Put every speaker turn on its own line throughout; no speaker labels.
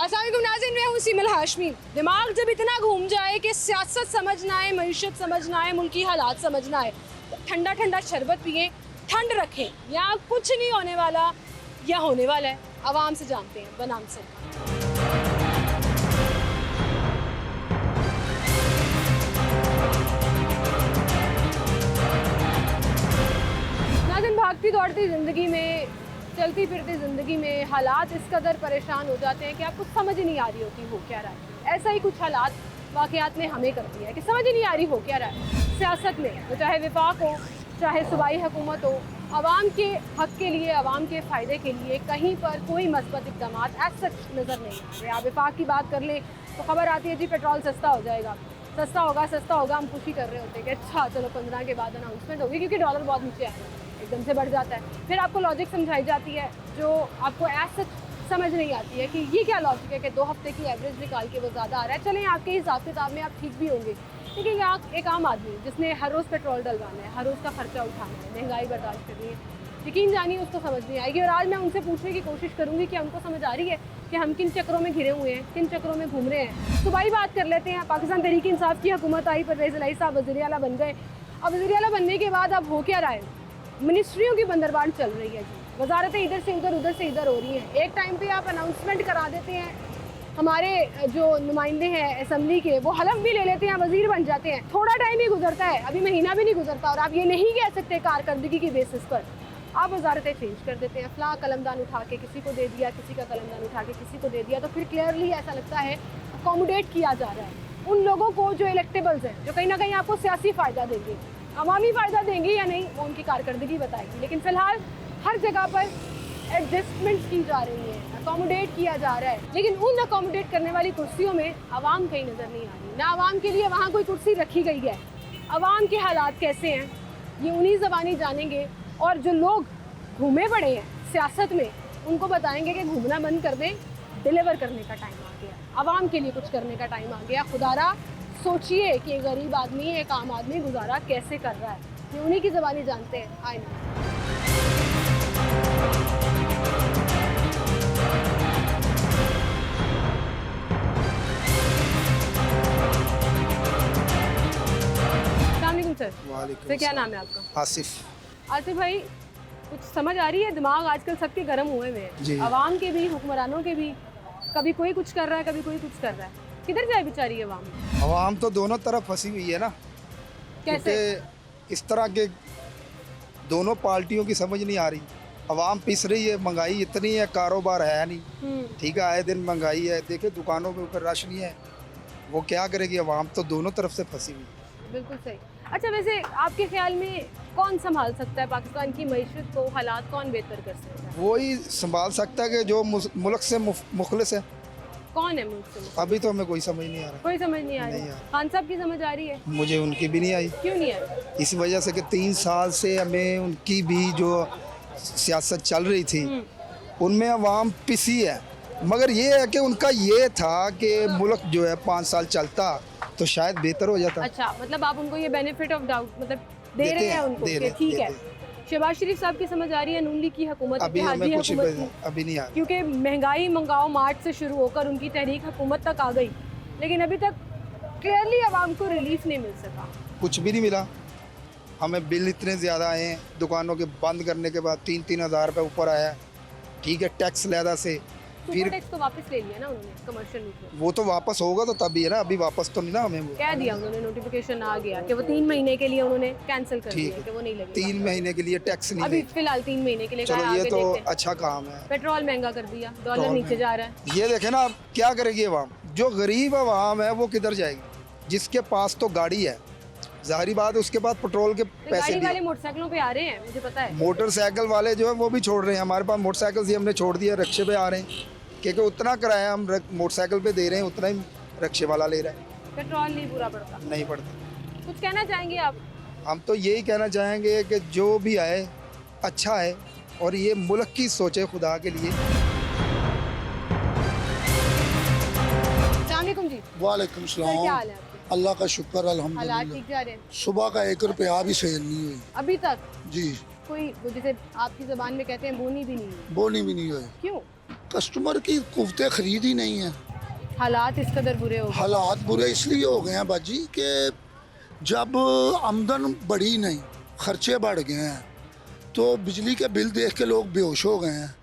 अस्सलाम वालेकुम नाज़रीन, मैं हूँ सीमल हाशमी। दिमाग जब इतना घूम जाए कि सियासत समझ ना आए, मईशत समझ ना आए, मुल्की हालात समझ ना आए, तो ठंडा ठंडा शरबत पिए, ठंड रखें। यहाँ कुछ नहीं होने वाला या होने वाला है, आवाम से जानते हैं बनाम से। नाज़रीन, भागती दौड़ती ज़िंदगी में, चलती फिरती ज़िंदगी में हालात इस कदर परेशान हो जाते हैं कि आपको समझ ही नहीं आ रही होती हो क्या रहा है। ऐसा ही कुछ हालात वाक़यात ने हमें कर दिया है कि समझ ही नहीं आ रही हो क्या रहा है सियासत में, तो चाहे विफाक हो, चाहे सूबाई हुकूमत हो, आवाम के हक़ के लिए, आवाम के फ़ायदे के लिए कहीं पर कोई मस्बत इक़दाम एज सच नज़र नहीं आ रहे। आप विफाक की बात कर लें तो ख़बर आती है जी पेट्रोल सस्ता हो जाएगा, सस्ता होगा, हम खुशी कर रहे होते हैं कि अच्छा चलो 15 के बाद अनाउंसमेंट होगी, क्योंकि डॉलर बहुत नीचे आ रहा है, एकदम से बढ़ जाता है। फिर आपको लॉजिक समझाई जाती है जो आपको एज सच समझ नहीं आती है कि ये क्या लॉजिक है कि 2 हफ्ते की एवरेज निकाल के वो ज़्यादा आ रहा है। चलें आपके हिसाब किताब में आप ठीक भी होंगे, लेकिन आप एक आम आदमी जिसने हर रोज़ पेट्रोल डलवाना है, हर रोज़ का खर्चा उठाना है, महंगाई बर्दाश्त करनी है, यकीन जानिए उसको समझ नहीं आएगी। और आज मैं उनसे पूछने की कोशिश करूँगी कि हमको समझ आ रही है कि हम किन चक्रों में घिरे हुए हैं, किन चक्रों में घूम रहे हैं। सुबाई बात कर लेते हैं। पाकिस्तान तहरीक इंसाफ की हुकूमत आई, परवेज़ इलाही साहब वज़ीर आला बन गए। अब वज़ीर आला बनने के बाद अब हो क्या रहा है? मिनिस्ट्रियों की बंदरबांट चल रही है जी, वजारतें इधर से उधर हो रही हैं। एक टाइम पे आप अनाउंसमेंट करा देते हैं, हमारे जो नुमाइंदे हैं असम्बली के वो हलफ भी ले लेते हैं, वजीर बन जाते हैं, थोड़ा टाइम ही गुजरता है, अभी महीना भी नहीं गुजरता और आप ये नहीं कह सकते कारकर्दगी की बेसिस पर आप वजारतें चेंज कर देते हैं। फलां कलमदान उठा के किसी को दे दिया, किसी का कलमदान उठा के किसी को दे दिया, तो फिर क्लियरली ऐसा लगता है अकोमोडेट किया जा रहा है उन लोगों को जो इलेक्टेबल्स हैं, जो कहीं ना कहीं आपको सियासी फ़ायदा देंगे, अवामी फ़ायदा देंगे या नहीं वो उनकी कारकर्दगी बताएगी। लेकिन फ़िलहाल हर जगह पर एडजस्टमेंट्स की जा रही हैं, अकोमोडेट किया जा रहा है, लेकिन उन अकोमोडेट करने वाली कुर्सियों में आवाम कहीं नज़र नहीं आ रही। ना आवाम के लिए वहाँ कोई कुर्सी रखी गई है। आवाम के हालात कैसे हैं ये उन्हीं ज़बानी जानेंगे, और जो लोग घूमे पड़े हैं सियासत में उनको बताएंगे कि घूमना बंद कर दें, डिलीवर करने का टाइम आ गया, आवाम के लिए कुछ करने का टाइम आ गया। खुदारा सोचिए कि एक गरीब आदमी, एक आम आदमी गुजारा कैसे कर रहा है, ये उन्हीं की ज़बानी जानते हैं। आए ना सर, सर क्या नाम है आपका?
आसिफ।
आसिफ भाई, कुछ समझ आ रही है? दिमाग आजकल सबके गर्म हुए हुए हैं, आवाम के भी, हुक्मरानों के भी। कभी कोई कुछ कर रहा है, कभी कोई कुछ कर रहा है। किधर जाए बेचारी आवाम?
आवाम तो दोनों तरफ फंसी हुई है ना।
कैसे?
इस तरह के दोनों पार्टियों की समझ नहीं आ रही। आवाम पिस रही है, महंगाई इतनी है, कारोबार है नहीं, ठीक है, आए दिन महंगाई है, देखे दुकानों के ऊपर रश नहीं है, वो क्या करेगी? आवाम तो दोनों तरफ से फंसी हुई है।
बिल्कुल सही। अच्छा, वैसे आपके ख्याल में कौन संभाल सकता है पाकिस्तान की मईशत को? हालात कौन बेहतर कर सकता है?
वही संभाल सकता है कि जो मुल्क से मुखलिस है।
कौन है मुल्क से?
अभी तो हमें कोई समझ नहीं आ रहा।
कोई समझ नहीं आ रही। खान साहब की समझ आ रही है?
मुझे उनकी भी नहीं आई।
क्यों नहीं आई?
इस वजह से कि 3 साल से हमें उनकी भी जो सियासत चल रही थी उनमें अवाम पिसी है, मगर ये है कि उनका ये था कि मुल्क जो है 5 साल चलता तो शायद बेहतर हो जाता।
अच्छा, मतलब आप उनको ये बेनिफिट ऑफ डाउट मतलब दे रहे हैं उनको कि ठीक है। शहबाज शरीफ साहब की समझ आ रही है नून लीग की हुकूमत?
अभी हमें कुछ अभी नहीं आ रही,
क्योंकि महंगाई मंगाओ मार्च से शुरू होकर उनकी तहरीक हुकूमत तक आ गई, लेकिन अभी तक क्लियरली आवाम को रिलीफ नहीं मिल सका।
कुछ भी नहीं मिला। हमें बिल इतने ज़्यादा आए हैं, दुकानों के बंद करने के बाद 3-3 हज़ार रुपये ऊपर आया, ठीक है, टैक्स लहदा से।
फिर टैक्स तो वापस ले लिया ना उन्होंने, कमर्शियल में।
वो तो वापस होगा तो तभी है ना, अभी वापस तो नहीं ना। हमें
कह दिया उन्होंने, नोटिफिकेशन आ गया कि वो 3 महीने के लिए उन्होंने कैंसिल कर दिया कि वो नहीं लगेगा।
3 महीने के लिए टैक्स नहीं,
अभी फिलहाल 3 महीने के लिए।
चलो ये तो अच्छा काम है।
पेट्रोल महंगा कर दिया, डॉलर नीचे जा रहा है।
ये देखे ना, अब क्या करेगी आवाम? जो गरीब आवाम है वो किधर जाएगी? जिसके पास तो गाड़ी है, जाहिर बात है उसके पास पेट्रोल के पैसे भी।
मोटरसाइकिलों पे आ रहे हैं, मुझे पता है।
मोटरसाइकिल वाले जो है वो भी छोड़ रहे हैं। हमारे पास मोटरसाइकिल से हमने छोड़ दिया, रिक्शे पे आ रहे हैं, क्योंकि उतना किराया हम मोटरसाइकिल पे दे रहे हैं उतना ही रिक्शे वाला ले रहा है।
पेट्रोल नहीं पूरा पड़ता?
नहीं पड़ता।
कुछ कहना चाहेंगे आप? हम
तो यही कहना चाहेंगे कि जो भी आए अच्छा है और ये मुल्क की सोचे खुदा के लिए।
जी।
वालेकुम सलाम।
क्या हाल है?
अल्लाह का शुक्र, अल्हम्दुलिल्लाह।
हालात ठीक जा रहे हैं?
सुबह का 1 रुपया भी सेल नहीं हुई
अभी तक?
जी।
कोई जैसे आपकी ज़बान में कहते हैं बोनी भी नहीं हुई?
बोनी भी नहीं हुई।
क्यों?
कस्टमर की कुव्वते खरीद ही नहीं है।
हालात इस कदर बुरे हो गए।
हालात बुरे इसलिए हो गए हैं बाजी कि जब आमदन बढ़ी नहीं, खर्चे बढ़ गए हैं, तो बिजली के बिल देख के लोग बेहोश हो गए हैं।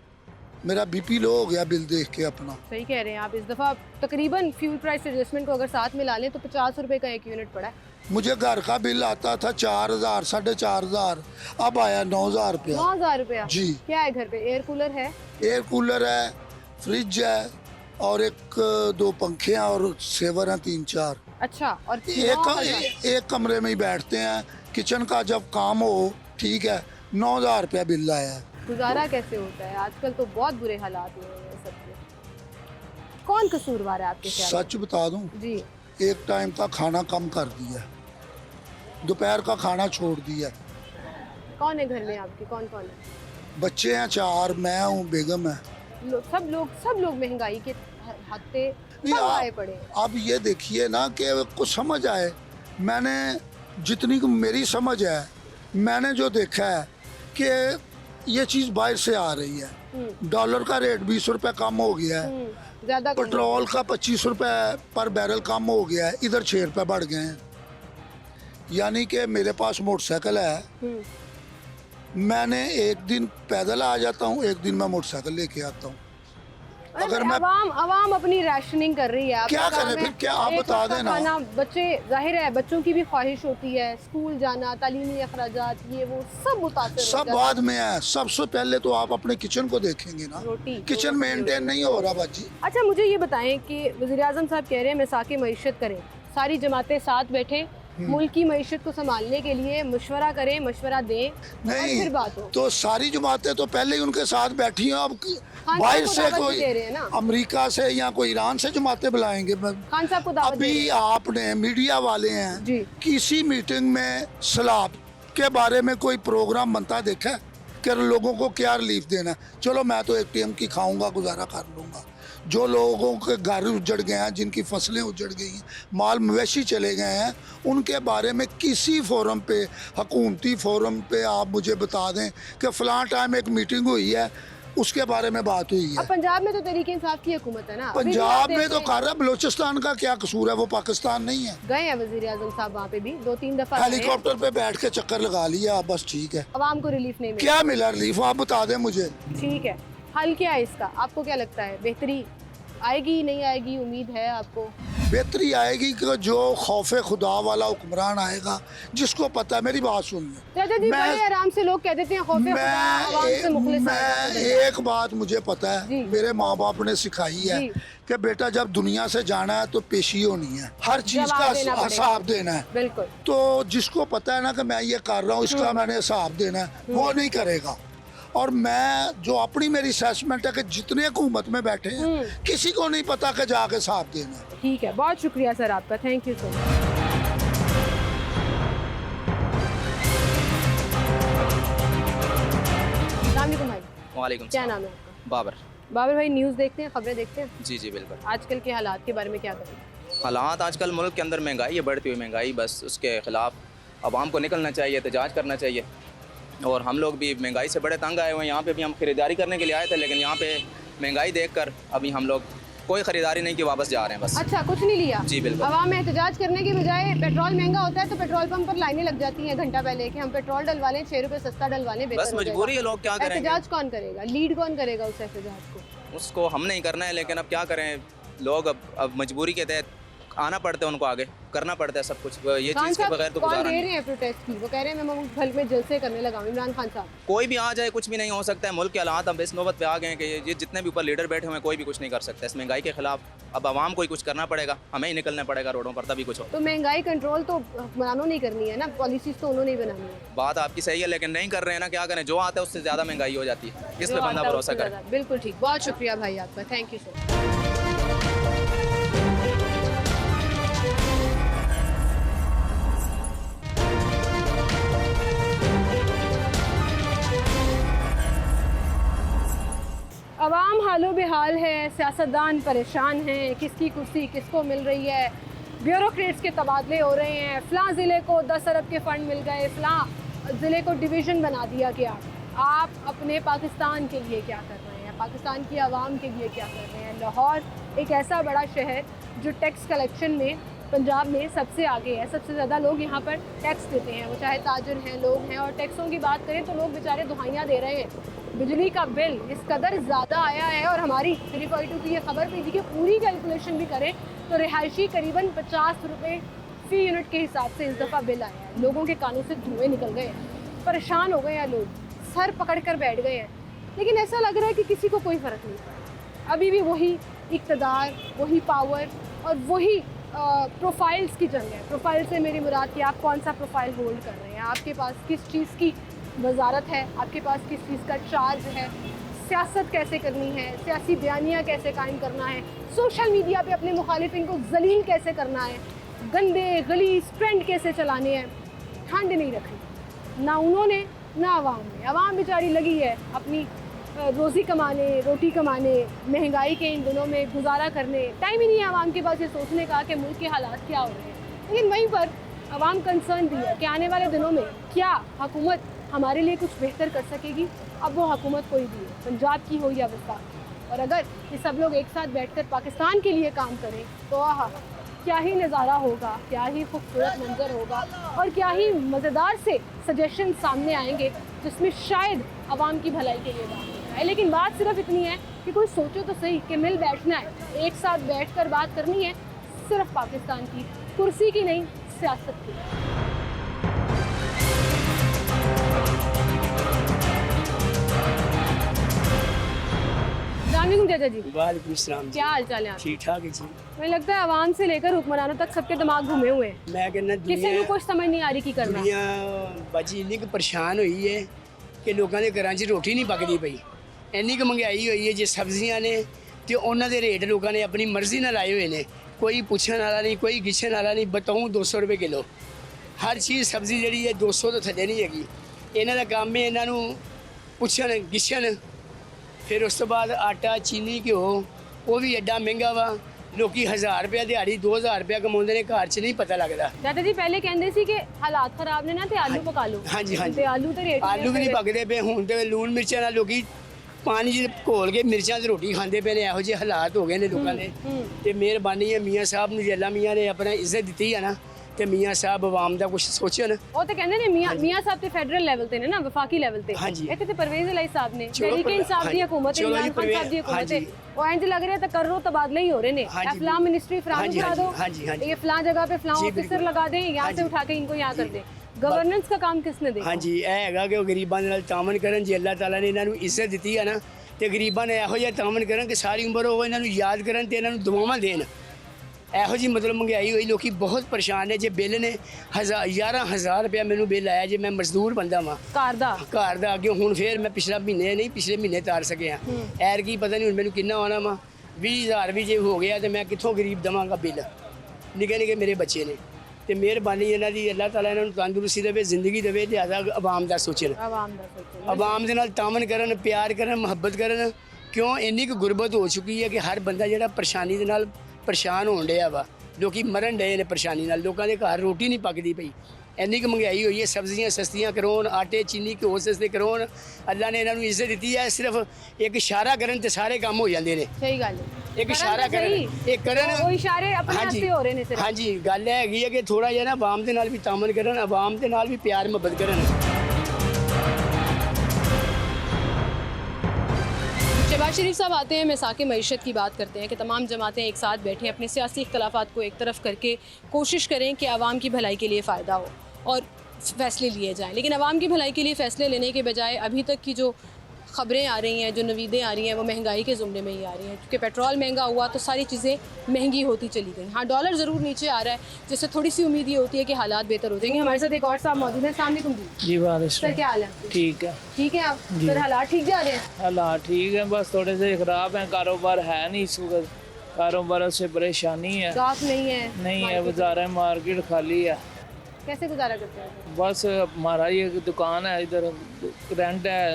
मेरा बीपी लो हो गया बिल देख के अपना।
सही कह रहे हैं आप। इस दफ़ा तकरीबन फ्यूल प्राइस एडजस्टमेंट को अगर साथ मिला लें तो 50 रुपए का 1 यूनिट पड़ा है।
मुझे घर का बिल आता था 4000 4,500, अब आया 9,000 रुपया।
9,000 रुपया
जी।
क्या है घर पे? एयर कूलर है?
एयर कूलर है, फ्रिज है और 1-2 पंखे हैं और सेवर हैं 3-4।
अच्छा। और
एक कमरे में ही बैठते हैं। किचन का जब काम हो ठीक है, 9,000 रुपया बिल आया है।
गुजारा कैसे होता है? आजकल तो बहुत बुरे हालात हुए हैं सबके। कौन कसूरवार है आपके ख्याल में?
सच बता दूं,
जी।
एक टाइम का खाना कम कर दिया, दोपहर का खाना छोड़ दिया।
कौन है घर में आपके? कौन कौन है?
बच्चे हैं 4, मैं हूँ, बेगम है।
सब लोग महंगाई के हत्ते
नहीं,
आए पड़े हैं।
अब ये देखिए ना कि कुछ समझ आए। मैंने जितनी को मेरी समझ है, मैंने जो देखा है कि ये चीज़ बाहर से आ रही है। डॉलर का रेट 20 रुपये कम हो गया है,
ज़्यादा
पेट्रोल का 25 रुपये पर बैरल कम हो गया है, इधर 6 रुपये बढ़ गए हैं। यानी कि मेरे पास मोटरसाइकिल है, मैंने एक दिन पैदल आ जाता हूँ, एक दिन मैं मोटरसाइकिल लेके आता हूँ। अगर मैं
अवाम अपनी राशनिंग कर रही है।
क्या करें फिर? क्या आप बता दें ना।
बच्चे, जाहिर है बच्चों की भी ख्वाहिश होती है, स्कूल जाना, तालीमी अखराजात, ये वो सब मुतासिर
सब बाद में है। सबसे पहले तो आप अपने किचन को देखेंगे ना।
रोटी
किचन मेंटेन नहीं हो रहा बाजी।
अच्छा, मुझे ये बताएं कि वज़ीर-ए-आज़म साहब कह रहे हैं मिसाक़े मईशत करें, सारी जमातें साथ बैठें, मुल्क की मईशत को संभालने के लिए मशवरा करें, मशवरा दें, और फिर बात हो।
तो सारी जमातें तो पहले ही उनके साथ बैठी हैं। अब बाहर से कोई अमेरिका से या कोई ईरान से जमातें बुलाएंगे?
खान साहब को दावत
अभी आपने मीडिया वाले हैं जी, किसी मीटिंग में सलाब के बारे में कोई प्रोग्राम बनता देखा है कि लोगों को क्या रिलीफ देना? चलो मैं तो ATM की खाऊंगा, गुजारा कर लूँगा। जो लोगों के घर उजड़ गए हैं, जिनकी फसलें उजड़ गई हैं, माल मवेशी चले गए हैं, उनके बारे में किसी फोरम पे, हुकूमती फोरम पे आप मुझे बता दें कि फ़लाँ टाइम एक मीटिंग हुई है, उसके बारे में बात हुई है।
अब पंजाब में तो तहरीक इंसाफ की हुकूमत है ना।
पंजाब में तो कर रहा, बलोचिस्तान का क्या कसूर है? वो पाकिस्तान नहीं है।
गए हैं वज़ीर-ए-आज़म साहब वहाँ पे भी 2-3 दफ़ा,
हेलीकॉप्टर पे बैठ के चक्कर लगा लिया, बस ठीक है।
अवाम को रिलीफ नहीं मिला।
क्या मिला रिलीफ? आप बता दें मुझे।
ठीक है, हल क्या है इसका? आपको क्या लगता है? बेहतरी आएगी, नहीं आएगी? उम्मीद है आपको?
बेहतरी आएगी कि जो खौफ खुदा वाला हुक्मरान आएगा, जिसको पता है। मेरी बात सुनिए,
चाचा जी, बड़े आराम से लोग कह देते हैं खौफ खुदा अवाम से मुखलिस
मैं एक बात मुझे पता है, मेरे माँ बाप ने सिखाई है कि बेटा जब दुनिया से जाना है तो पेशी होनी है, हर चीज का हिसाब देना है।
बिल्कुल।
तो जिसको पता है ना कि मैं ये कर रहा हूँ, इसका मैंने हिसाब देना है, वो नहीं करेगा। और मैं जो अपनी मेरी असेसमेंट है कि जितने हुकूमत में बैठे हैं, किसी को नहीं पता कि जाके हिसाब देना है। ठीक
है, बहुत शुक्रिया सर आपका, थैंक यू सो मच।
वालेकुम।
क्या नाम है आपका?
बाबर।
बाबर भाई, न्यूज़ देखते हैं, खबरें देखते हैं?
जी जी बिल्कुल।
आजकल के हालात के बारे में क्या करें?
हालात आजकल मुल्क के अंदर महंगाई है, बढ़ती हुई महंगाई, बस उसके ख़िलाफ़ आवाम को निकलना चाहिए, एहतजाज करना चाहिए। और हम लोग भी महंगाई से बड़े तंग आए हुए हैं। यहाँ पे भी हम ख़रीदारी करने के लिए आए थे, लेकिन यहाँ पे महंगाई देखकर अभी हम लोग कोई ख़रीदारी नहीं की, वापस जा रहे हैं बस।
अच्छा, कुछ नहीं लिया?
जी बिल्कुल।
आवाम में एहतजाज करने की बजाय पेट्रोल महंगा होता है तो पेट्रोल पंप पर लाइनें लग जाती हैं घंटा पहले कि हम पेट्रोल डलवा लें, 6 रुपये सस्ता डलवा लें,
बस मजबूरी है, लोग क्या करेंगे?
एहतजाज कौन करेगा? लीड कौन करेगा उस एहतजाज को?
उसको हम नहीं करना है, लेकिन अब क्या करें, लोग अब मजबूरी के तहत आना पड़ता है, उनको आगे करना पड़ता है सब कुछ। ये चीज़ के बगैर तो गुजारा नहीं।
दे रहे हैं प्रोटेस्ट की, वो कह रहे हैं मैं मुल्क में जलसे करने लगा हूं। इमरान खान साहब,
कोई भी आ जाए, कुछ भी नहीं हो सकता है। मुल्क के हालात अब इस नौबत पे आ गए हैं कि ये जितने भी ऊपर लीडर बैठे हुए हैं, कोई भी कुछ नहीं कर सकता। इस महंगाई के खिलाफ अब आवाम को ही कुछ करना पड़ेगा, हमें ही निकलना पड़ेगा रोडों पर, तभी कुछ हो।
तो महंगाई कंट्रोल तो हुक्मरानों ने करनी है ना, पॉलिसीज तो उन्होंने ही बनानी है।
बात आपकी सही है, लेकिन नहीं कर रहे हैं ना, क्या करें? जो आता है उससे ज़्यादा महंगाई हो जाती है, किस पे बंदा भरोसा करे?
बिल्कुल ठीक, बहुत शुक्रिया भाई आपका, थैंक यू सो मच। अवाम हालो बेहाल है, सियासतदान परेशान हैं, किसकी कुर्सी किसको मिल रही है, ब्यूरोक्रेट्स के तबादले हो रहे हैं, फ़लाँ ज़िले को 10 अरब के फ़ंड मिल गए, फ़लाँ ज़िले को डिवीज़न बना दिया गया। आप अपने पाकिस्तान के लिए क्या कर रहे हैं? पाकिस्तान की आवाम के लिए क्या कर रहे हैं। लाहौर एक ऐसा बड़ा शहर जो टैक्स कलेक्शन में पंजाब में सबसे आगे है, सबसे ज़्यादा लोग यहाँ पर टैक्स देते हैं, वो चाहे ताजर हैं, लोग हैं। और टैक्सों की बात करें तो लोग बेचारे दुहाइयाँ दे रहे हैं। बिजली का बिल इस कदर ज़्यादा आया है और हमारी 342 की ये खबर भी थी कि पूरी कैलकुलेशन भी करें तो रिहायशी करीबन 50 रुपये फ़ी यूनिट के हिसाब से इस दफ़ा बिल आया है। लोगों के कानों से धुएँ निकल गए हैं, परेशान हो गए हैं लोग, सर पकड़ कर बैठ गए हैं। लेकिन ऐसा लग रहा है कि किसी को कोई फ़र्क नहीं पड़ा। अभी भी वही इक़्तिदार, वही पावर और वही प्रोफाइल्स की जंग है। प्रोफाइल से मेरी मुराद कि आप कौन सा प्रोफाइल होल्ड कर रहे हैं, आपके पास किस चीज़ की वजारत है, आपके पास किस चीज़ का चार्ज है, सियासत कैसे करनी है, सियासी बयानियाँ कैसे कायम करना है, सोशल मीडिया पे अपने मुखालिफिन को जलील कैसे करना है, गंदे गलीज ट्रेंड कैसे चलाने हैं। ठंड नहीं रखी ना उन्होंने ना आवाम ने। आवाम बेचारी लगी है अपनी रोज़ी कमाने, रोटी कमाने, महंगाई के इन दिनों में गुजारा करने। टाइम ही नहीं है आवाम के पास ये सोचने का कि मुल्क के हालात क्या हो रहे हैं। लेकिन वहीं पर आवाम कंसर्न भी है कि आने वाले दिनों में क्या हुकूमत हमारे लिए कुछ बेहतर कर सकेगी। अब वो हुकूमत कोई भी हो, पंजाब की हो या वफाक, और अगर ये सब लोग एक साथ बैठकर पाकिस्तान के लिए काम करें तो आहा क्या ही नज़ारा होगा, क्या ही खूबसूरत मंजर होगा और क्या ही मज़ेदार से सजेशन सामने आएंगे जिसमें शायद आवाम की भलाई के लिए बात है। लेकिन बात सिर्फ इतनी है कि कोई सोचो तो सही कि मिल बैठना है, एक साथ बैठकर बात करनी है, सिर्फ पाकिस्तान की कुर्सी की नहीं, सियासत की। अस्सलाम चाचा जी।
वालेकुम सलाम।
क्या हाल चाल है?
ठीक ठाक है जी।
मुझे लगता है आवाम से लेकर हुक्मरानों तक सबके दिमाग घूमे हुए हैं।
मैं कहना
किसी को कुछ समझ नहीं आ रही की करना।
दुनिया बाजी इन्नी कुछ परेशान हुई है कि लोगों के घरों 'ਚ रोटी नहीं पकदी पई। इन्नी कुछ महंगाई हुई है, जे सब्जियां ने तो उन्होंने रेट लोगों ने अपनी मर्जी नाल लाए हुए हैं। कोई पुछण वाला नहीं, कोई गिछण वाला नहीं। बताऊँ 200 रुपये किलो हर चीज़ सब्जी जी है, 200 तो थले नहीं हैगी। इन्हों का काम है इन्हों पुछण गिछण। फिर उस तो बाद आटा चीनी घ्यो वो भी एडा महंगा वा। लोग 1000 रुपया दिहाड़ी 2000 रुपया कमाते हैं, घर 'ਚ नहीं पता लगता।
दादा जी पहले कहते सी कि हालात खराब ने ना ते आलू पका लो।
हाँ जी हाँ जी।
ते आलू ते रेट
आलू भी नहीं पकते पे। हुण ते लून मिर्चां नाल लोग पानी च घोल के मिर्चां ते रोटी खांदे पे ने। इहो ਜਿਹੇ हालात हो गए ने लोगों ने। ते मेहरबानी है मियाँ साहब ने, अल्लाह मियाँ ने अपना इज्जत दी है ना, ते मियाँ साहब आवाम का कुछ सोचन।
ਉਹ ਤੇ ਕਹਿੰਦੇ ਨੇ ਮੀਆਂ ਸਾਹਿਬ ਤੇ ਫੈਡਰਲ ਲੈਵਲ ਤੇ ਨੇ ਨਾ, ਵਫਾਕੀ ਲੈਵਲ ਤੇ।
ਹਾਂਜੀ।
ਇੱਥੇ ਤੇ ਪਰਵੇਜ਼ ਅਲਾਈ ਸਾਹਿਬ ਨੇ,
ਚਲੋ
ਤਹਿਰੀਕ ਇਨਸਾਫ ਦੀ ਹਕੂਮਤ ਹੈ,
ਚਲੋ ਜੀ,
ਇਮਰਾਨ ਖਾਨ ਸਾਹਿਬ ਦੀ ਹਕੂਮਤ ਹੈ।
ਹਾਂਜੀ।
ਉਹ ਇੰਜ ਲੱਗ ਰਿਹਾ ਤਕर्रो तबादले ही हो रहे ने।
ਹਾਂਜੀ।
फलां मिनिस्ट्री फलां
ਹਾਂਜੀ,
करा दो,
ਹਾਂਜੀ, ਹਾਂਜੀ।
ये फलां जगह पे फलां
जी,
ऑफिसर
बिल्कुल।
लगा दें, यहाँ से
ਹਾਂਜੀ।
उठा के इनको यहाँ कर दें। गवर्नेंस का काम किसने देखा?
हाँ जी, यह है कि गरीबों के तामन करन। जे अल्लाह ताला ने इन्हों इज्जत दी है ना, तो गरीबों ने यहो जिहा तामन करन कि सारी उम्र वो इन्हों याद करन ते इन्हों दुआवां देन। ਇਹੋ जी मतलब महंगाई हुई, लोग बहुत परेशान ने। जे बिल ने 11,000 रुपया मैनू बिल आया जे मैं मजदूर बंदा वा
कार दा
घर का। अगे हूँ फिर मैं पिछला महीने नहीं पिछले महीने तार सकिया। ऐर की पता नहीं हूँ मैनू किन्ना आना वा। 20,000 भी जे हो गया तो मैं कितों गरीब देवांगा बिल। निके निके मेरे बच्चे ने। तो मेहरबानी इन्हों की अल्लाह ताला इन्हों तंदुरुस्ती देवे, जिंदगी देवे, लिहाजा आवाम का सोचन,
आवाम दा सोचो।
आवाम के नाल तामन करन, प्यार करन, मुहब्बत करन। क्यों इन्नी कुछ गुरबत हो चुकी है कि हर बंदा जिहड़ा परेशानी दे नाल परेशान होण डया वा। लोग मरन डे ने परेशानी नाल, लोगों के घर रोटी नहीं पकदी पई। इन्नी कुछ महंगाई हुई है, सब्जियां सस्तियां करोन, आटे चीनी घ्यो सस्ते करोन। अल्लाह ने इन्हों इज्जत दी है, सिर्फ एक इशारा करन ते सारे काम हो जाते हैं।
सही गल है।
एक इशारा करन, एक करन।
वो इशारे अपने
हाँ जी,
वास्ते हो रहे ने सिर्फ।
हाँ जी, गल हैगी है कि थोड़ा जिहा ना आवाम दे नाल भी तामन करन, आवाम दे नाल भी प्यार मुहब्बत करन।
शहबाज शरीफ साहब आते हैं, मसाके मईशत की बात करते हैं कि तमाम जमातें एक साथ बैठें, अपने सियासी इख्तलाफात को एक तरफ करके कोशिश करें कि आवाम की भलाई के लिए फ़ायदा हो और फ़ैसले लिए जाएं। लेकिन आवाम की भलाई के लिए फ़ैसले लेने के बजाय अभी तक की जो ख़बरें आ रही हैं, जो नवीदें आ रही हैं, वो महंगाई के ज़ुमरे में ही आ रही हैं। क्योंकि पेट्रोल महंगा हुआ तो सारी चीज़ें महंगी होती चली गई। हाँ, डॉलर ज़रूर नीचे आ रहा है, जिससे थोड़ी सी उम्मीद ये होती है कि हालात बेहतर हो जाएंगे। हमारे साथ एक और साहब मौजूद है। अस्सलाम वालेकुम जी।
जी वालेकुम
सर, क्या हाल है?
ठीक है।
ठीक है आप? सर, हालात ठीक जा रहे हैं?
हालात ठीक है, बस थोड़े से ख़राब हैं। कारोबार है नहीं इस वक्त, कारोबार से परेशानी है।
गाहक नहीं है?
नहीं है, बाजार मार्केट खाली है।
कैसे गुजारा करते हैं?
बस हमारा ये दुकान है, इधर रेंट है,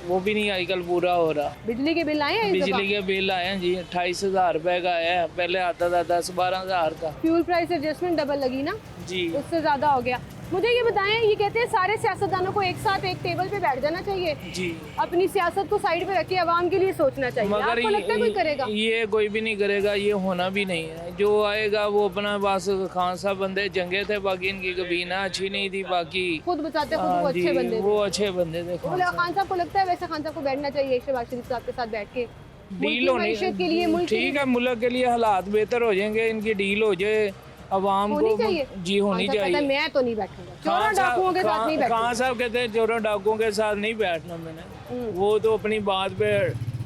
वो भी नहीं आजकल पूरा हो रहा।
बिजली के बिल आए हैं? इस दफा?
बिजली के बिल आए हैं जी, 28,000 रुपये का आया है। पहले आता था 10-12 हज़ार का।
फ्यूल प्राइस एडजस्टमेंट डबल लगी ना
जी।
उससे ज़्यादा हो गया। मुझे ये बताएं, ये कहते हैं सारे सियासतदानों को एक साथ एक टेबल पे बैठ जाना चाहिए,
जी,
अपनी सियासत को साइड पे रख के आवाम के लिए सोचना चाहिए।
मगर
आपको लगता है कोई करेगा?
ये कोई भी नहीं करेगा, ये होना भी नहीं है। जो आएगा वो अपना बस खान साहब बंदे जंगे थे, बाकी इनकी कबीना अच्छी नहीं थी, बाकी
खुद बचाते खुद वो
हाँ
अच्छे
जी,
बंदे
वो अच्छे बंदे थे।
खान साहब को लगता है वैसे खान साहब को बैठना चाहिए शहबाज शरीफ साहब के साथ बैठ के
डील होनी
मईशत के लिए, मुल्क
ठीक है, मुल्क के लिए हालात बेहतर हो जाएंगे, इनकी डील हो जाए, अवाम को जी होनी चाहिए।
मैं तो नहीं बैठूंगा चोरों डाकुओं के साथ, नहीं बैठूंगा।
खान साहब कहते हैं चोरों डाकुओं के साथ नहीं बैठना मैंने, वो तो अपनी बात पे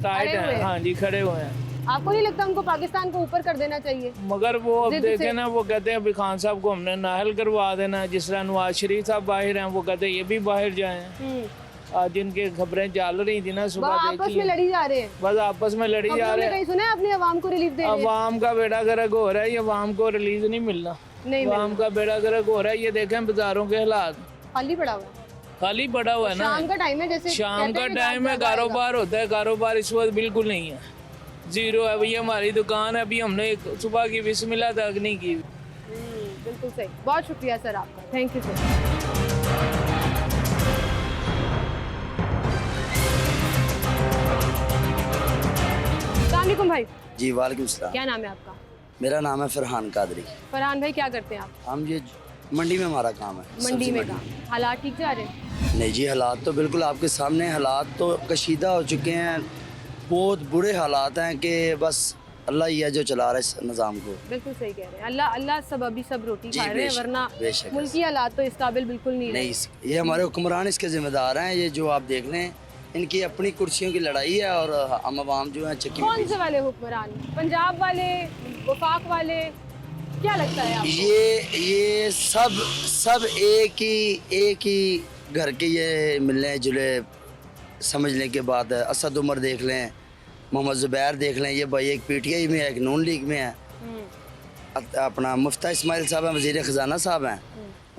टाइट है। हाँ जी, खड़े हुए हैं।
आपको नहीं लगता उनको पाकिस्तान को ऊपर कर देना चाहिए?
मगर वो अब देखे ना, वो कहते हैं अभी खान साहब को हमने नाहल करवा देना, जिस तरह नवाज शरीफ साहब बाहर हैं, वो कहते हैं ये भी बाहर जाएं। आज जिनके खबरें चल रही थी ना सुबह,
आपस में लड़ी जा रहे हैं,
बस आपस में लड़ी जा रहे हैं।
कहीं सुना है अपने अवाम को रिलीफ दे रहे हैं?
अवाम का बेड़ा गर्क हो रहा है, ये अवाम को रिलीज नहीं मिलना, अवाम का बेड़ा गर्क हो रहा है। ये देखें बाजारों के हालात,
खाली पड़ा हुआ है,
खाली पड़ा हुआ है ना।
शाम का टाइम है, जैसे
शाम का टाइम है, कारोबार होता है, कारोबार इस वक्त बिल्कुल नहीं है, जीरो है। भैया हमारी दुकान है, अभी हमने एक सुबह की बिस्मिल्लाह तक नहीं की।
बिल्कुल सही, बहुत शुक्रिया सर आपका, थैंक यू सर। अस्सलामुअलैकुम भाई।
जी वालेकुम सलाम।
क्या नाम है आपका?
मेरा नाम है फरहान कादरी।
फरहान भाई, क्या करते हैं आप?
हम ये मंडी में हमारा काम है।
मंडी में काम, हालात ठीक जा रहे हैं?
नहीं जी, हालात तो बिल्कुल आपके सामने, हालात तो कशीदा हो चुके हैं, बहुत बुरे हालात हैं कि बस अल्लाह ही है जो चला रहा है इस निज़ाम को।
बिल्कुल सही कह रहे हैं, अल्लाह अल्लाह सब अभी सब रोटी
जी,
खा रहे हैं,
बेशक,
वरना
बेशक
मुल्की हालात तो इस काबिल बिल्कुल नहीं
नहीं,
रहे।
ये हमारे हुक्मरान इसके जिम्मेदार हैं। ये जो आप देख लें, इनकी अपनी कुर्सियों की लड़ाई है और हम आवाम जो है चक्की में
कौन से वाले हुक्मरान? पंजाब वाले, वफाक वाले, क्या लगता है आपको?
ये सब एक ही घर के ये मिलने जुले समझने के बाद असद उमर देख लें, मोहम्मद ज़ुबैर देख लें, ये भाई एक पीटीआई में है, एक नून लीग में है, अपना मुफ्ता इस्माइल साहब हैं, वज़ीर ख़जाना साहब हैं,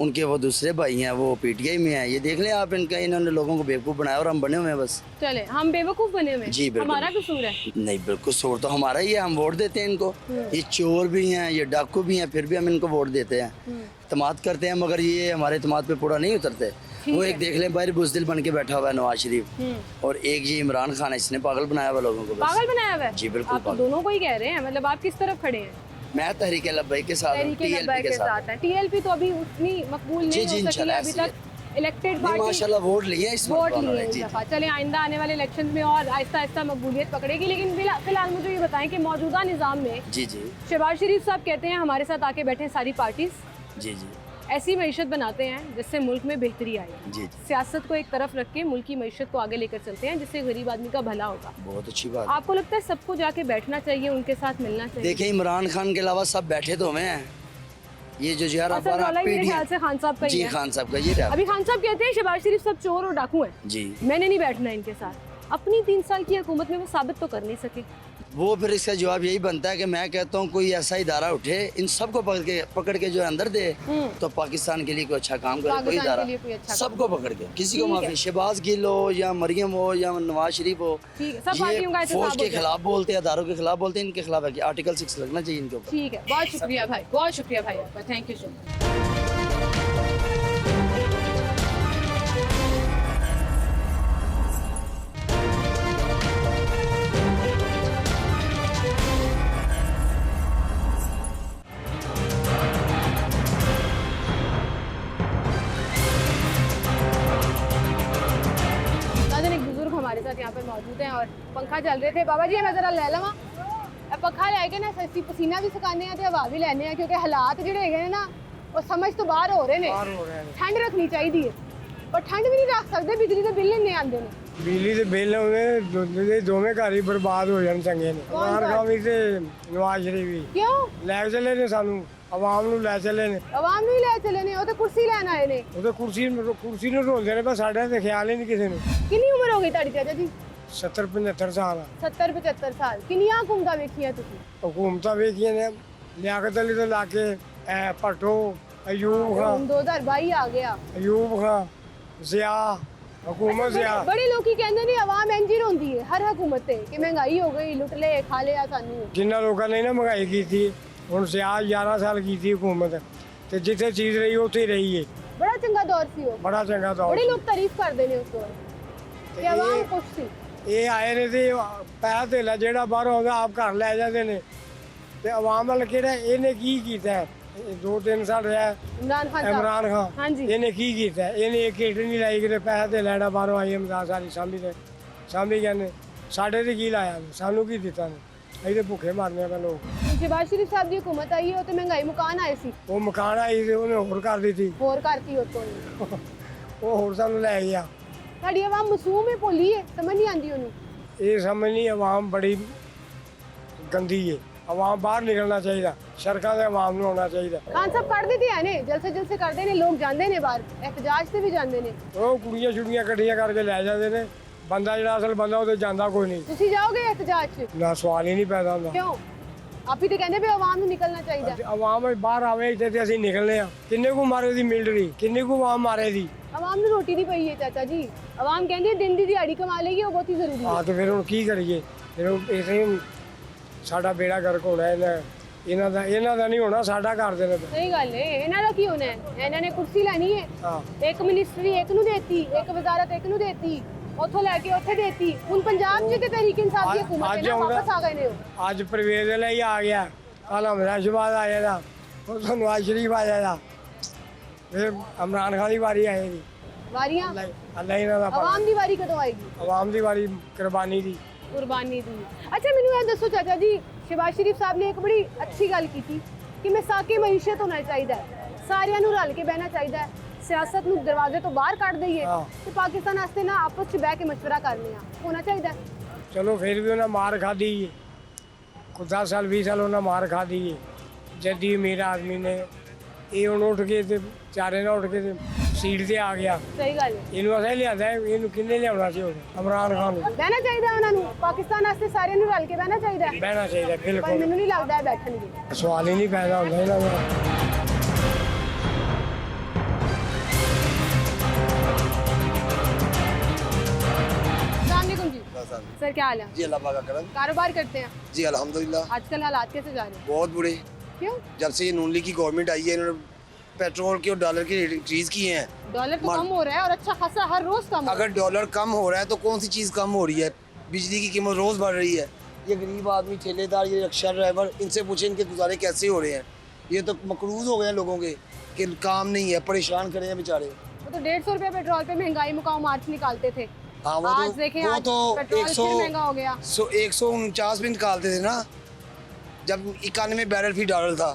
उनके वो दूसरे भाई हैं, वो पीटीआई में हैं। ये देख लें आप, इनका इन्होंने लोगों को बेवकूफ़ बनाया और हम बने हुए हैं बस।
चले, हम बेवकूफ़ बने हुए हैं?
जी बिल्कुल।
हमारा कसूर है?
नहीं, बिल्कुल कसूर तो हमारा ही है, हम वोट देते हैं इनको। ये चोर भी हैं, ये डाकू भी हैं, फिर भी हम इनको वोट देते हैं, इत्मीनान करते हैं, मगर ये हमारे इत्मीनान पे पूरा नहीं उतरते। वो एक देख लें, बाहर बुज़दिल बन के बैठा हुआ है नवाज शरीफ, और एक ये इमरान खान है, इसने पागल बनाया हुआ लोगों को बस।
पागल बनाया हुआ है?
जी बिल्कुल
आप तो दोनों को ही कह रहे हैं, मतलब आप किस तरफ खड़े हैं?
मैं तहरीक लब्बैक के साथ हूं,
तहरीक लब्बैक
के साथ।
है। टीएलपी तो अभी उतनी मकबूल नहीं हो सकी
इंशाल्लाह
अभी
ऐसी
तक, इलेक्टेड
नहीं,
पार्टी
माशाल्लाह वोट लिए इस
वोट
मरतबा
लिए
उन्होंने,
इस
जी।
दफा। चले, आइंदा आने वाले इलेक्शन में और आहिस्ता आहिस्ता मकबूलियत पकड़ेगी, लेकिन फिलहाल मुझे ये बताएं कि मौजूदा निज़ाम में
जी जी
शहबाज शरीफ साहब कहते हैं हमारे साथ आके बैठे सारी पार्टीज,
जी जी
ऐसी मईशत बनाते हैं जिससे मुल्क में बेहतरी आए।
जी जी,
सियासत को एक तरफ रख के मुल्क की मईशत को आगे लेकर चलते हैं, जिससे गरीब आदमी का भला होगा।
बहुत अच्छी बात।
आपको लगता है सबको जाके बैठना चाहिए, उनके साथ मिलना चाहिए?
देखें, इमरान खान के अलावा सब बैठे तो हमें हैं। ये जो
असल रौला ही मेरे ख्याल से खान साहब का ही
जी,
है।
खान साहब का ये रहा।
अभी खान साहब कहते हैं शहबाज शरीफ सब चोर और डाकू हैं,
जी,
मैंने नहीं बैठना इनके साथ। अपनी 3 साल की हुकूमत में वो साबित तो कर नहीं सके।
वो फिर इसका जवाब यही बनता है कि मैं कहता हूँ कोई ऐसा इदारा उठे, इन सबको पकड़ के जो है अंदर दे, तो पाकिस्तान के लिए कोई अच्छा काम करे, कोई
पाकिस्तान
इदारा
के लिए कोई अच्छा
सबको पकड़ के, किसी को
ठीक है।
माफी, शहबाज गिल हो या मरियम हो या नवाज शरीफ हो,
ठीक है, सब पार्टियों का
ये
एहतसाब
फौज
हो
के
जाए।
खिलाफ बोलते हैं, अदारों के खिलाफ बोलते हैं, इनके खिलाफ है कि आर्टिकल 6 लगना चाहिए इनके ऊपर।
ठीक है, बहुत शुक्रिया भाई, बहुत शुक्रिया भाई आपका, थैंक यू सो मच। एक बुजुर्ग हमारे साथ यहाँ पर मौजूद हैं और पंखा चल रहे थे। बाबा जी मैं जरा ले लवा पखा लैके ना सस्ती पसीना भी सुखाने हैं, हवा भी लैने हैं, क्योंकि हालात जिहड़े हैगे ने ना वो समझ तो बाहर हो रहे हैं। ठंड रखनी चाहिए पर ठंड भी नहीं रख सकते, बिजली के बिल इन्ने आते हैं।
बिजली ਦੇ ਬਿੱਲ ਉਹਨੇ ਦੋਵੇਂ ਘਰ ਹੀ ਬਰਬਾਦ ਹੋ ਜਾਣ ਚੰਗੇ ਨੇ। ਇਮਰਾਨ ਖਾਨ ਵੀ ਤੇ ਨਵਾਜ਼ ਸ਼ਰੀਫ ਵੀ
क्यों?
ਲੈ ਚੱਲੇ ਨੇ ਸਾਨੂੰ, ਆਵਾਮ ਨੂੰ ਲੈ ਚੱਲੇ ਨੇ।
आवाम नहीं लै चले ने, वो तो कुर्सी लैन आए ने।
ਉਹਦੇ ਕੁਰਸੀ ਨੂੰ ਢੋਲਦੇ ਨੇ, ਪਰ ਸਾਡਾ ਤੇ ਖਿਆਲ ਹੀ ਨਹੀਂ ਕਿਸੇ ਨੂੰ।
किन्नी उम्र हो गई ਤੁਹਾਡੀ ਚਾਚਾ ਜੀ?
70-75 ਸਾਲ
70-75 ਸਾਲ। ਕਿੰਨੀਆਂ ਹੁਕੂਮਤਾਂ ਵੇਖੀਆਂ ਤੁਸੀਂ?
ਹਕੂਮਤਾਂ ਵੇਖੀਆਂ ਨੇ, ਲਿਆਕਤ ਅਲੀ ਤੋਂ ਲਾ ਕੇ ਭੱਟੋ, ਅਯੂਬ
ਹੁਣ
ਖਾਨ,
2022 ਆ ਗਿਆ।
ਅਯੂਬ ਖਾਨ, ਜ਼ਿਆ, हुकूमत से
बड़े लोग की कहते ने आवाम इंज ही रोंदी है हर हुकूमत ते कि महंगाई हो गई, लुट ले खा लिया सानू।
जिन्ना लोगों ने ना महंगाई की थी, हुण सियाह 11 साल की थी हुकूमत, ते जिथे चीज़ रही उत्थे ही रही है।
बड़ा चंगा दौर सी हो
बड़ा चंगा दौर
बड़े
सी।
लोग तारीफ करते हैं उस दौर कि आवाम खुश थी
ਇਹ ਆਏ ਨੇ ਤੇ ਪੈਸਾ ਧੇਲਾ ਜਿਹੜਾ ਬਾਹਰੋਂ ਆਉਂਦਾ ਆਪ ਘਰ ਲੈ ਜਾਂਦੇ ਨੇ ਤੇ ਆਵਾਮ ਵੱਲ ਕਿਹੜਾ ਇਹਨੇ ਕੀ ਕੀਤਾ ਹੈ? ਇਹ 2-3 ਸਾਲ ਰਿਹਾ
इमरान खान साहब
ਇਮਰਾਨ ਖਾਨ
हाँ जी
ਇਹਨੇ ਕੀ ਕੀਤਾ ਹੈ? ਇਹਨੇ ਇੱਕ ਹੀਟ ਨਹੀਂ ਲਾਈ ਕਿਤੇ ਪੈਸਾ ਤੇ ਲੈਣਾ ਬਾਹਰੋਂ ਆਈ ਇਮਦਾਦ ਸਾਰੀ ਸਾਂਭੀ ਕਹਿੰਦੇ ਸਾਡੇ ਤੇ ਕੀ ਲਾਇਆ ਸਾਨੂੰ ਕੀ ਦਿੱਤਾ ਨੇ ਅਸੀਂ ਤੇ ਭੁੱਖੇ ਮਰਨੇ ਆ ਲੋਕ
शहबाज शरीफ साहब की हुकूमत आई है तो महंगाई मुकान आए सी
ਉਹ ਮਕਾਨ ਆਈ ਤੇ ਉਹਨੇ ਹੋਰ ਕਰ ਦਿੱਤੀ
होर करती हो तो
ਉਹ ਹੋਰ ਸਾਨੂੰ ਲੈ ਗਿਆ
साड़ी आवाम मासूम है भोली है समझ नहीं आती उन्होंने
ਇਹ ਸਮਝ ਨਹੀਂ ਆਵਾਮ ਬੜੀ ਗੰਦੀ ਹੈ ਆਵਾਮ ਬਾਹਰ ਨਿਕਲਣਾ ਚਾਹੀਦਾ ਸੜਕਾਂ ਤੇ ਆਵਾਮ ਨੂੰ ਆਉਣਾ ਚਾਹੀਦਾ
खान साहब कर देते हैं ने जलसे करते ने लोग जाते ने बाहर एहतजाज से भी जाते ने
ਉਹ ਕੁੜੀਆਂ ਛੁੜੀਆਂ ਇਕੱਠੀਆਂ ਕਰਕੇ ਲੈ ਜਾਂਦੇ ਨੇ ਬੰਦਾ ਜਿਹੜਾ ਅਸਲ ਬੰਦਾ ਉਹ ਤੇ ਜਾਂਦਾ ਕੋਈ ਨਹੀਂ
तुसी जाओगे एहतजाज च
ਨਾ ਸਵਾਲ ਹੀ ਨਹੀਂ ਪੈਦਾ ਹੁੰਦਾ
क्यों आप ही तो कहते भी आवाम ਨੂੰ ਨਿਕਲਣਾ ਚਾਹੀਦਾ
ਆਵਾਮ ਬਾਹਰ ਆਵੇ ਇੱਥੇ ਤੇ ਅਸੀਂ ਨਿਕਲਨੇ ਆ ਕਿੰਨੇ ਕੁ ਮਾਰੇ ਦੀ ਮਿਲਟਰੀ ਕਿੰਨੇ ਕੁ ਆਵਾਮ ਮਾਰੇ ਦੀ
ਆਵਾਮ ਨੂੰ ਰੋਟੀ ਨਹੀਂ ਪਈ ਹੈ ਚਾਚਾ ਜੀ ਆਵਾਮ ਕਹਿੰਦੀ ਹੈ ਦਿਨ ਦੀ ਦਿਹਾੜੀ ਕਮਾ ਲੇਗੀ ਉਹ ਬਹੁਤ ਹੀ ਜ਼ਰੂਰੀ ਹੈ
ਆ ਤੇ ਫਿਰ ਹੁਣ ਕੀ ਕਰੀਏ ਫਿਰ ਇਸੇ ਸਾਡਾ ਬੇੜਾ ਗਰਕ ਹੋਣਾ ਇਹਨਾਂ ਦਾ ਨਹੀਂ ਹੋਣਾ ਸਾਡਾ ਕਰ ਦੇਣਾ
ਸਹੀ ਗੱਲ ਹੈ ਇਹਨਾਂ ਦਾ ਕੀ ਹੋਣਾ ਹੈ ਇਹਨਾਂ ਨੇ ਕੁਰਸੀ ਲੈਣੀ ਹੈ
ਹਾਂ
ਇੱਕ ਮਿਨਿਸਟਰੀ ਇੱਕ ਨੂੰ ਦੇਤੀ ਇੱਕ ਵਜ਼ਾਰਤ ਇੱਕ ਨੂੰ ਦੇਤੀ ਉੱਥੋਂ ਲੈ ਕੇ ਉੱਥੇ ਦੇਤੀ ਹੁਣ ਪੰਜਾਬ 'ਚ ਤੇ ਤਹਿਰੀਕ ਇਨਸਾਫ ਦੀ ਹਕੂਮਤ ਹੈ ਨਾ ਵਾਪਸ ਆ ਗਏ ਨੇ ਉਹ
ਅੱਜ ਪ੍ਰਵੇਜ਼ ਲਈ ਆ ਗਿਆ ਅਲਹਮਦ ਸ਼ਬਾਦ ਆਇਆ ਦਾ ਉਹ ਨਵਾਜ਼ ਸ਼ਰੀਫ ਆਇਆ ਦਾ ਫਿਰ ਇਮਰਾਨ ਖਾਨ ਦੀ ਵਾਰੀ ਆਏਗੀ
ਵਾਰੀਆਂ
ਅੱਲਾ ਇਹਨਾਂ ਦਾ
ਆਵਾਮ ਦੀ ਵਾਰੀ ਕਦੋਂ ਆਏਗੀ
ਆਵਾਮ ਦੀ ਵਾਰੀ ਕੁਰਬਾਨੀ ਦੀ
ਕੁਰਬਾਨੀ ਦੀ ਅੱਛਾ ਮੈਨੂੰ ਇਹ ਦੱਸੋ ਚਾਚਾ ਜੀ ਸ਼ਹਿਬਾਜ਼ ਸ਼ਰੀਫ ਸਾਹਿਬ ਨੇ ਇੱਕ ਬੜੀ ਅੱਛੀ ਗੱਲ ਕੀਤੀ ਕਿ ਮਿਸਾਕੇ ਮਈਸ਼ਤ ਹੋਣਾ ਚਾਹੀਦਾ ਹੈ ਸਾਰਿਆਂ ਨੂੰ ਰਲ ਕੇ ਬਹਿਣਾ ਚਾਹੀਦਾ ਹੈ ਸਿਆਸਤ ਨੂੰ ਦਰਵਾਜ਼ੇ ਤੋਂ ਬਾਹਰ ਕੱਢ ਦਈਏ ਤੇ ਪਾਕਿਸਤਾਨ ਵਾਸਤੇ ਨਾ ਆਪਸ 'ਚ ਬਹਿ ਕੇ ਮਸ਼ਵਰਾ ਕਰਨੇ ਆ ਹੋਣਾ ਚਾਹੀਦਾ
ਚਲੋ ਫਿਰ ਵੀ ਉਹਨਾਂ ਮਾਰ ਖਾਧੀ ਕੁਝ 10 ਸਾਲ 20 ਸਾਲ ਉਹਨਾਂ ਮਾਰ ਖਾਧੀ ਜੱਦੀ ਅਮੀਰ ਆਦਮੀ ਨੇ ਇਹ ਹੁਣ ਉੱਠ ਕੇ ਤੇ ਚਾਰੇ ਨਾਲ ਉੱਠ ਕੇ ਤੇ ਸੀਟ ਤੇ ਆ ਗਿਆ
ਸਹੀ ਗੱਲ ਹੈ
ਇਹਨੂੰ ਅਸਾਂ ਲਿਆਂਦਾ ਇਹਨੂੰ ਕਿੰਨੇ ਲਿਆਉਣਾ ਸੀ ਇਮਰਾਨ ਖਾਨ ਨੂੰ
ਬਹਿਣਾ ਚਾਹੀਦਾ ਉਹਨਾਂ ਨੂੰ ਪਾਕਿਸਤਾਨ ਵਾਸਤੇ ਸਾਰਿਆਂ ਨੂੰ ਰਲ ਕੇ ਬਹਿਣਾ ਚਾਹੀਦਾ ਹੈ।
ਬਹਿਣਾ ਚਾਹੀਦਾ
ਪਰ
ਬਿਲਕੁਲ
ਮੈਨੂੰ ਨਹੀਂ ਲੱਗਦਾ ਇਹ ਬੈਠਣਗੇ
ਸਵਾਲ ਹੀ ਨਹੀਂ ਪੈਦਾ ਹੁੰਦਾ ਇਹਨਾਂ ਦਾ
अस्सलामुअलैकुम जी सर क्या हाल है
जी अल्लाह पाक का करम
कारोबार करते हैं
जी अल्हम्दुलिल्लाह
आजकल हालात कैसे जा रहे हैं
बहुत बुरे
क्यों
जब से ये नून लीग की गवर्नमेंट आई है इन्होंने पेट्रोल के और डॉलर के रेट इंक्रीज किए हैं
डॉलर तो कम हो रहा है और अच्छा खासा हर रोज कम हो रहा
अगर डॉलर कम हो रहा है तो कौन सी चीज़ कम हो रही है बिजली की कीमत रोज़ बढ़ रही है ये गरीब आदमी ठेलेदार ये रिक्शा ड्राइवर इनसे पूछे इनके गुजारे कैसे हो रहे हैं ये तो मकरूज हो गए हैं लोगों के कि काम नहीं है परेशान खड़े हैं बेचारे
है। वो तो 150 रुपये पेट्रोल पे महंगाई मुकाम मार्च निकालते थे
हाँ
आज देखें
वो
आज
तो
पेट्रोल फिर
100
महंगा हो गया
149 भी निकालते थे ना जब 91 बैरल फी डॉलर था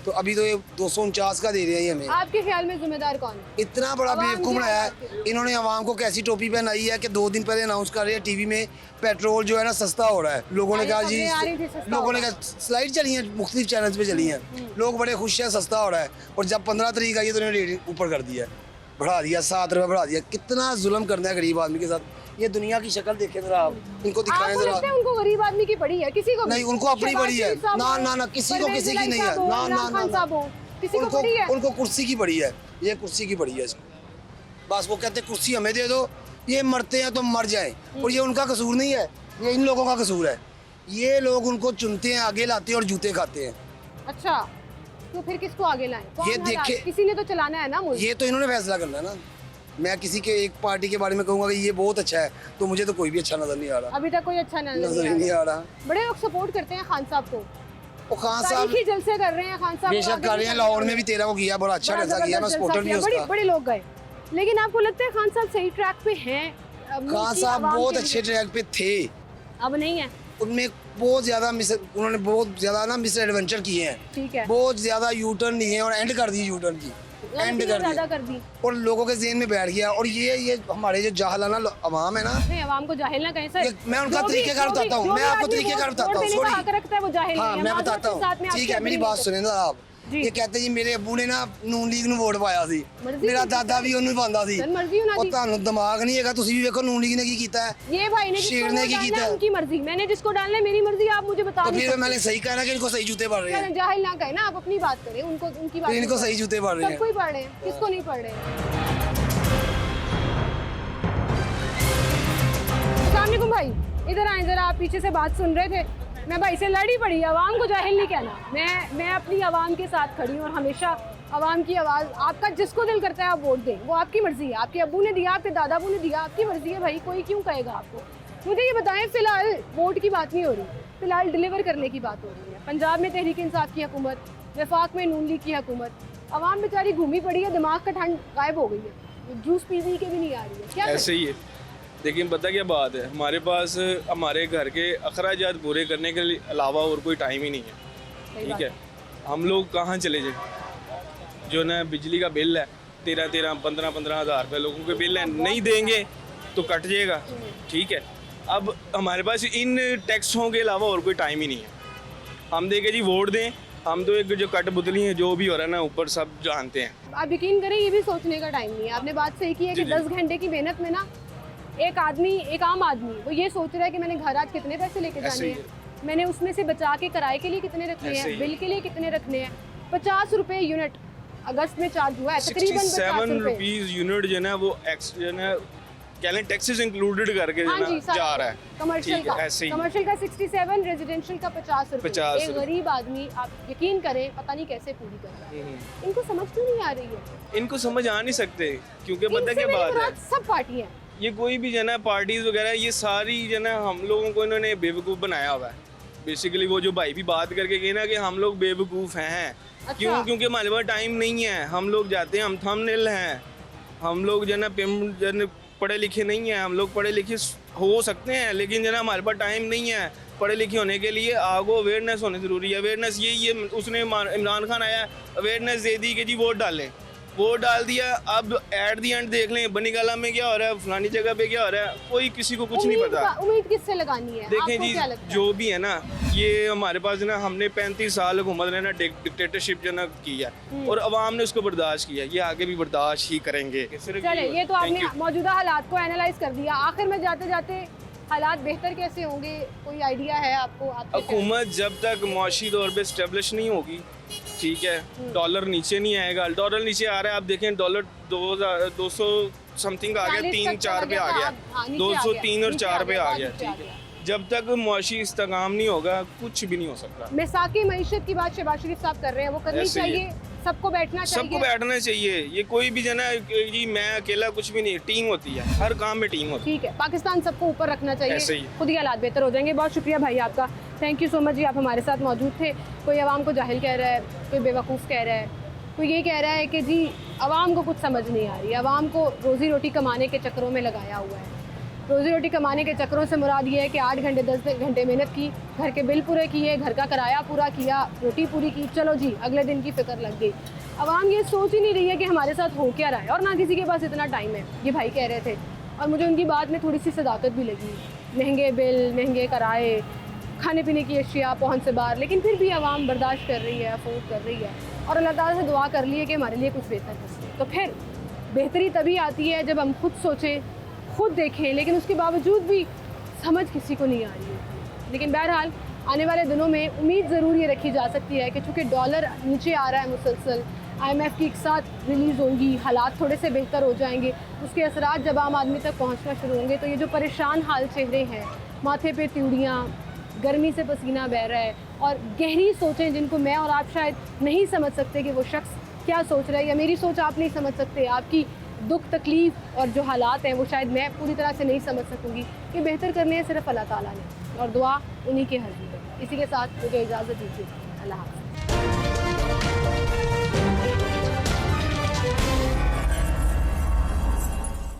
तो अभी तो ये 249 का दे रहे हैं हमें
आपके ख्याल में जिम्मेदार कौन है
इतना बड़ा
आवाम
बेवकूफ़
की
बनाया
आवाज़
है इन्होंने आवाम को कैसी टोपी पहनाई है कि 2 दिन पहले अनाउंस कर रहे हैं टीवी में पेट्रोल जो है ना सस्ता हो रहा है लोगों ने कहा जी
खबरें आ रही थी सस्ता
लोगों
हो
ने
रहा
कहा स्लाइड चली हैं मुख्तलिफ चैनल्स पे चली हैं लोग बड़े खुश हैं सस्ता हो रहा है और जब 15 तारीख आई तो इन्होंने रेट ऊपर कर दिया बढ़ा दिया 7 रुपये बढ़ा दिया कितना जुल्म करना है गरीब आदमी के साथ ये दुनिया की शक्ल देखें जरा आप इनको दिखाएं
आपको लगता
जरा
है उनको गरीब आदमी की पड़ी है किसी को भी?
नहीं, उनको अपनी
शहबाज
पड़ी है।
शरीफ साहब
ना,
हो,
ना, ना, किसी को
परवेज़
किसी की
इलाही
नहीं है।
साहब हो,
ना, ना,
इमरान
ना,
खान
ना।
साहब हो, किसी को
उनको
पड़ी है
उनको कुर्सी की पड़ी है ये कुर्सी की पड़ी है इसको बस वो कहते हैं कुर्सी हमें दे दो ये मरते हैं तो मर जाएं और ये उनका कसूर नहीं है ये इन लोगों का कसूर है ये लोग उनको चुनते हैं आगे लाते हैं और जूते खाते हैं
अच्छा तो फिर किसको आगे लाएं कौन
ये
हालात?
देखे-
किसी ने तो चलाना है ना मुल्क
ये तो इन्होंने फैसला करना है ना मैं किसी के एक पार्टी के बारे में कहूँगा कि ये बहुत अच्छा है तो मुझे तो कोई भी अच्छा नजर नहीं आ रहा
अभी तक कोई अच्छा
नजर ही
नहीं
नहीं
आ
आ
रहा
रहा
बड़े लोग सपोर्ट करते हैं खान साहब को
वो खान साहब
तारीखी जलसे कर रहे हैं खान साहब को
बेशक
आगे
कर रहे हैं
भी
लाहौर में भी 13 को किया बड़ा अच्छा
बड़ा
जलसा किया मैं
जबरदस्त
सपोर्टर
जलसा
भी हूँ
किया,
उसका
बड़े लोग गए लेकिन आपको लगता है खान साहब सही ट्रैक पे हैं मुल्क
खान
की
साहब
आवाम
बहुत
के
अच्छे
लिए?
ट्रैक पे थे
अब नहीं है
उनमें बहुत ज़्यादा उन्होंने बहुत ज़्यादा ना मिस एडवेंचर किए हैं
ठीक है
बहुत ज़्यादा यू टर्न लिए हैं और एंड कर दी यू टर्न की एंड कर
ज्यादा
दिया
कर दी
और लोगों के जेहन में बैठ गया और ये हमारे जो जाहलाना अवाम है ना
नहीं अवाम को जाहिल ना कहें सर
मैं उनका तरीक़ेकार बताता हूँ मैं आपको तरीक़ेकार बताता हूँ
सॉरी हक रखता है वो जाहिल
हाँ
नहीं है,
मैं
माजरत
बताता
के साथ में
हूँ ठीक
आपकी
है मेरी
agree
बात
नहीं
सुने ना आप
जी।
ये कहते जी मेरे अबू ने ना नून लीग ਨੂੰ ਵੋਟ ਪਾਇਆ ਸੀ
ਮਰਜ਼ੀ
ਮੇਰਾ
ਉਨकी
ਦਾਦਾ ਵੀ ਉਹਨੂੰ ਪਾਉਂਦਾ ਸੀ
सर मर्जी होना
ਉਹ
थी
ਤੁਹਾਨੂੰ ਦਿਮਾਗ ਨਹੀਂ ਹੈਗਾ ਤੁਸੀਂ ਵੀ ਵੇਖੋ ਨੂਨ ਲੀਗ ਨੇ ਕੀ ਕੀਤਾ है
ये भाई ने
शेर
जिसको
ने
वोट
की
डालना
है?
है उनकी मर्जी मैंने जिसको डालना है मेरी मर्जी आप मुझे बता
तो
नहीं
फिर
सकते।
मैंने सही कहना कि इनको सही जूते पड़ रहे हैं
जाहिल ना कहे ना आप अपनी बात करें उनको उनकी बात
फिर इनको
नहीं
सही जूते पड़ रहे
सबको
हैं
ही पढ़ रहे हैं किसको नहीं पढ़ रहे हैं अस्सलामुअलैकुम भाई इधर आए जरा आप पीछे से बात सुन रहे थे मैं भाई से लड़ी पड़ी आवाम को जाहिल नहीं कहना मैं अपनी आवाम के साथ खड़ी हूँ और हमेशा आवाम की आवाज़, आपका जिसको दिल करता है आप वोट दें, वो आपकी मर्ज़ी है। आपके अब्बू ने दिया, आपके दादा अबू ने दिया, आपकी मर्ज़ी है भाई, कोई क्यों कहेगा आपको। मुझे ये बताएं, फ़िलहाल वोट की बात नहीं हो रही, फ़िलहाल डिलीवर करने की बात हो रही है। पंजाब में तहरीक इंसाफ की हुकूमत, वफाक में नून लीग की हुकूमत, आवाम बेचारी घूमी पड़ी है, दिमाग का ठंड गायब हो गई है, जूस पी के भी नहीं आ रही है, क्या
ऐसे ही है। लेकिन पता क्या बात है, हमारे पास हमारे घर के अखराजात पूरे करने के अलावा और कोई टाइम ही नहीं है, ठीक है। हम लोग कहाँ चले जाए, जो ना बिजली का बिल है 13-15 हज़ार रुपये लोगों के बिल है, नहीं देंगे तो कट जाएगा, ठीक है। अब हमारे पास इन टैक्सों के अलावा और कोई टाइम ही नहीं है। हम देखे जी वोट दें, हम तो एक जो कटपुतली हैं, जो भी हो रहा है ना ऊपर सब जानते हैं।
आप यकीन करें, ये भी सोचने का टाइम नहीं है। आपने बात सही की है कि 10 घंटे की मेहनत में ना एक आम आदमी वो ये सोच रहा है कि मैंने घर आज कितने पैसे लेके जाने हैं, मैंने उसमें से बचा के किराए के लिए कितने रखने हैं, बिल के लिए कितने रखने हैं। 50 रुपए यूनिट अगस्त में चार्ज हुआ है, तकरीबन
67 रुपीज़ यूनिट जो है ना वो जो है क्या टैक्सेस इंक्लूडेड करके जा रहा है।
कमर्शियल का 67, रेजिडेंशियल का 50 रुपए। एक गरीब आदमी, आप यकीन करें, पता नहीं कैसे पूरी कर रहा है। इनको समझ क्यों नहीं आ रही है?
इनको समझ आ नहीं सकते, क्योंकि पता क्या बात है,
सब पार्टियां,
ये कोई भी जो है पार्टीज वगैरह, ये सारी जो है हम लोगों को इन्होंने बेवकूफ़ बनाया हुआ है। बेसिकली वो जो भाई भी बात करके गए ना कि हम लोग बेवकूफ़ हैं। अच्छा। क्यों? क्योंकि हमारे पास टाइम नहीं है, हम लोग जाते हैं, हम थंबनेल हैं, हम लोग जो है ना पढ़े लिखे नहीं हैं। हम लोग पढ़े लिखे हो सकते हैं, लेकिन जो है हमारे पास टाइम नहीं है पढ़े लिखे होने के लिए। आगो अवेयरनेस होनी ज़रूरी है। अवेयरनेस यही है, उसने इमरान खान आया, अवेयरनेस दे दी कि जी वोट डालें, वोट डाल दिया। अब एट दी एंड देख लें बनीगाला में क्या हो रहा है, फलानी जगह पे क्या हो रहा है, कोई किसी को कुछ नहीं पता।
उम्मीद किससे लगानी है?
देखें जी, जो भी है ना, ये हमारे पास ना, हमने 35 साल हुकूमत ने ना डिक्टेटरशिप जो ना की है, और अवाम ने उसको बर्दाश्त किया, ये आगे भी बर्दाश्त ही करेंगे।
चले, ये तो आपने मौजूदा हालात को एनालाइज कर दिया। आखिर में जाते जाते हालात बेहतर कैसे होंगे, कोई आइडिया है आपको?
हुकूमत जब तक मुआशी तौर पे स्टेब्लिश नहीं होगी, ठीक है, डॉलर नीचे नहीं आएगा। डॉलर नीचे आ रहा है, आप देखें डॉलर 200 समथिंग आ गया, 3-4 पे आ गया, 203 और 4 पे आ गया, ठीक है। जब तक मुआशी इस्तेकाम नहीं होगा, कुछ भी नहीं हो सकता।
मिसाकी मईशत की बात शहबाज शरीफ साहब कर रहे हैं, वो करनी चाहिए, सबको बैठना चाहिए,
सबको बैठना चाहिए। ये कोई भी जना जी मैं अकेला कुछ भी नहीं, टीम होती है, हर काम में टीम होती है।
ठीक है, पाकिस्तान सबको ऊपर रखना चाहिए, खुद ही हालात बेहतर हो जाएंगे। बहुत शुक्रिया भाई आपका, थैंक यू सो मच जी, आप हमारे साथ मौजूद थे। कोई आवाम को जाहिल कह रहा है, कोई बेवकूफ़ कह रहा है, कोई ये कह रहा है कि जी आवाम को कुछ समझ नहीं आ रही, आवाम को रोज़ी रोटी कमाने के चक्करों में लगाया हुआ है। रोज़ी रोटी कमाने के चक्करों से मुराद ये है कि 8 घंटे 10 घंटे मेहनत की, घर के बिल पूरे किए, घर का किराया पूरा किया, रोटी पूरी की, चलो जी अगले दिन की फ़िक्र लग गई। आवाम ये सोच ही नहीं रही है कि हमारे साथ हो क्या रहा है, और ना किसी के पास इतना टाइम है, ये भाई कह रहे थे। और मुझे उनकी बात में थोड़ी सी सदाकत भी लगी, महंगे बिल, महंगे किराए, खाने पीने की अशिया पहुँच से बाहर, लेकिन फिर भी आवाम बर्दाश्त कर रही है, अफोर्ड कर रही है, और अल्लाह ताला से दुआ कर ली है कि हमारे लिए कुछ बेहतर हो। तो फिर बेहतरी तभी आती है जब हम खुद सोचें, खुद देखें, लेकिन उसके बावजूद भी समझ किसी को नहीं आ रही है। लेकिन बहरहाल आने वाले दिनों में उम्मीद ज़रूर ये रखी जा सकती है कि चूँकि डॉलर नीचे आ रहा है मुसलसल, IMF की एक साथ रिलीज़ होगी, हालात थोड़े से बेहतर हो जाएंगे, उसके असरात जब आम आदमी तक पहुँचना शुरू होंगे, तो ये जो परेशान हाल चेहरे हैं, माथे पे त्यूड़ियाँ, गर्मी से पसीना बह रहा है, और गहरी सोचें जिनको मैं और आप शायद नहीं समझ सकते कि वो शख्स क्या सोच रहा है, या मेरी सोच आप नहीं समझ सकते, आपकी दुख तकलीफ़ और जो हालात हैं वो शायद मैं पूरी तरह से नहीं समझ सकूँगी। ये बेहतर करने हैं सिर्फ अल्लाह ताला ने, और दुआ उन्हीं के हज़ूर है। इसी के साथ मुझे इजाज़त दीजिए, अल्लाह हाफ़िज़।